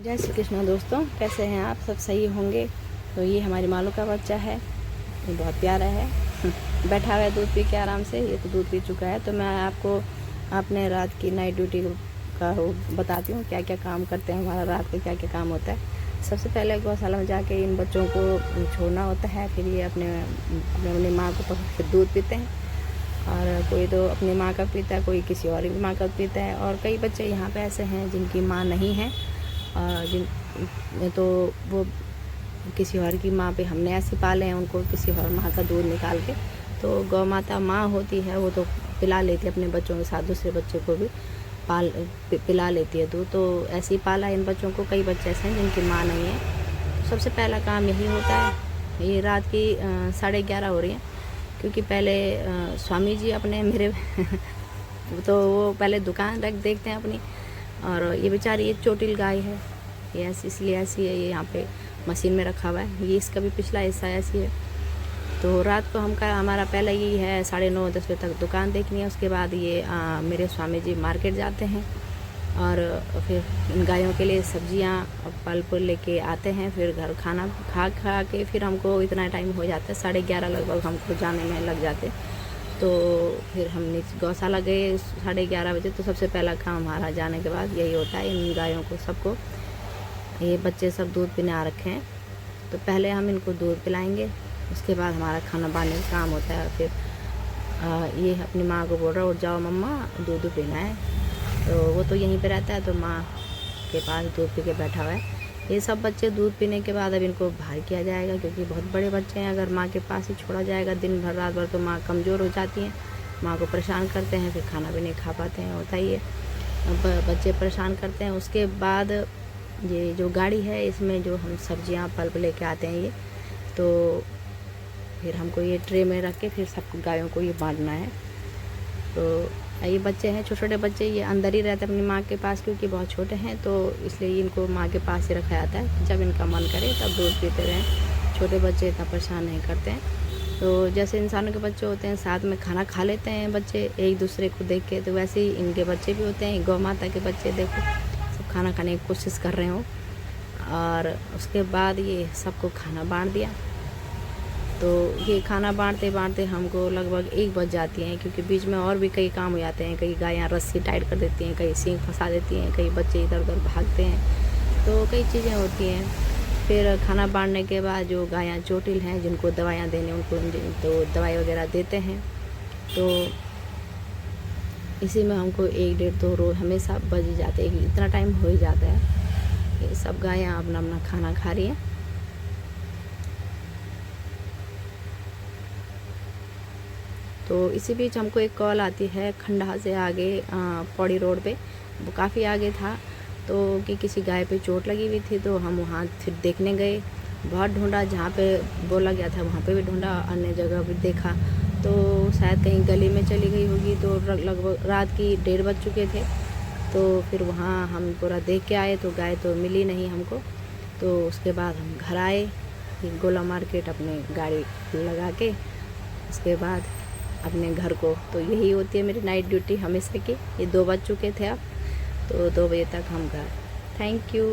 जय श्री कृष्ण दोस्तों, कैसे हैं आप? सब सही होंगे। तो ये हमारी मालू का बच्चा है, ये बहुत प्यारा है। बैठा हुआ है दूध पी के आराम से। ये तो दूध पी चुका है। तो मैं आपको अपने रात की नाइट ड्यूटी का वो बताती हूँ, क्या क्या काम करते हैं, हमारा रात का क्या क्या काम होता है। सबसे पहले गौशाला में जाके इन बच्चों को छोड़ना होता है। फिर ये अपने माँ को पकड़ के दूध पीते हैं। और कोई तो अपनी माँ का पीता है, कोई किसी और की माँ का पीता है। और कई बच्चे यहाँ पे ऐसे हैं जिनकी माँ नहीं है, जिन तो वो किसी और की माँ पे हमने ऐसे पाले हैं उनको, किसी और माँ का दूध निकाल के। तो गौ माता माँ होती है, वो तो पिला लेती है अपने बच्चों के साथ, दूसरे बच्चों को भी पिला लेती है दूध। तो ऐसे ही पाला इन बच्चों को। कई बच्चे ऐसे हैं जिनकी माँ नहीं है। तो सबसे पहला काम यही होता है। ये रात की 11:30 हो रही है, क्योंकि पहले स्वामी जी अपने मेरे तो वो पहले दुकान देखते हैं अपनी। और ये बेचारी एक चोटिल गाय है, ये ऐसी इसलिए ऐसी है, ये यहाँ पे मशीन में रखा हुआ है। ये इसका भी पिछला हिस्सा ऐसी है। तो रात को हमारा पहला यही है 9:30-10 बजे तक दुकान देखनी है। उसके बाद ये मेरे स्वामी जी मार्केट जाते हैं और फिर इन गायों के लिए सब्जियाँ और फल फूल लेके आते हैं। फिर घर खाना खा के फिर हमको इतना टाइम हो जाता है, 11:30 लगभग हमको जाने में लग जाते। तो फिर हम नीचे गौशाला गए 11:30 बजे। तो सबसे पहला काम हमारा जाने के बाद यही होता है, इन गायों को सबको, ये बच्चे सब दूध पीने आ रखे हैं, तो पहले हम इनको दूध पिलाएंगे। उसके बाद हमारा खाना बनाने का काम होता है। फिर ये अपनी माँ को बोल रहा है, उठ जाओ मम्मा, दूध पीना है। तो वो तो यहीं पे रहता है, तो माँ के पास दूध पी के बैठा हुआ है। ये सब बच्चे दूध पीने के बाद अब इनको बाहर किया जाएगा, क्योंकि बहुत बड़े बच्चे हैं। अगर माँ के पास ही छोड़ा जाएगा दिन भर रात भर, तो माँ कमज़ोर हो जाती हैं, माँ को परेशान करते हैं, फिर खाना भी नहीं खा पाते हैं। होता ही है, अब बच्चे परेशान करते हैं। उसके बाद ये जो गाड़ी है, इसमें जो हम सब्जियाँ फल लेके आते हैं, ये तो फिर हमको ये ट्रे में रख के फिर सब गायों को ये बांटना है। तो ये बच्चे हैं, छोटे छोटे बच्चे, ये अंदर ही रहते हैं अपनी माँ के पास, क्योंकि बहुत छोटे हैं। तो इसलिए इनको माँ के पास ही रखा जाता है, जब इनका मन करे तब दूध पीते रहें। छोटे बच्चे इतना परेशान नहीं करते हैं। तो जैसे इंसानों के बच्चे होते हैं, साथ में खाना खा लेते हैं बच्चे एक दूसरे को देख के, तो वैसे ही इनके बच्चे भी होते हैं। गौ माता के बच्चे देखो, सब खाना खाने की कोशिश कर रहे हो। और उसके बाद ये सबको खाना बांट दिया। तो ये खाना बांटते बांटते हमको लगभग 1 बज जाती हैं, क्योंकि बीच में और भी कई काम हो जाते हैं। कई गायें रस्सी टाइट कर देती हैं, कई सींग फंसा देती हैं, कई बच्चे इधर उधर भागते हैं, तो कई चीज़ें होती हैं। फिर खाना बांटने के बाद जो गायें चोटिल हैं, जिनको दवाइयाँ देने, उनको तो दवाई वगैरह देते हैं। तो इसी में हमको 1-1:30-2 रोज़ हमेशा बज ही जाते हैं, इतना टाइम हो ही जाता है। ये सब गायें अपना अपना खाना खा रही हैं। तो इसी बीच हमको एक कॉल आती है खंडा से आगे, पौड़ी रोड पे, वो काफ़ी आगे था, तो कि किसी गाय पे चोट लगी हुई थी। तो हम वहाँ फिर देखने गए, बहुत ढूंढा, जहाँ पे बोला गया था वहाँ पे भी ढूंढा, अन्य जगह भी देखा, तो शायद कहीं गली में चली गई होगी। तो लगभग रात की 1:30 बज चुके थे। तो फिर वहाँ हम पूरा देख के आए, तो गाय तो मिली नहीं हमको। तो उसके बाद हम घर आए, गोला मार्केट अपने गाड़ी लगा के, उसके बाद अपने घर को। तो यही होती है मेरी नाइट ड्यूटी हमेशा की। ये 2 बज चुके थे अब, तो 2 बजे तक हम घर। Thank you.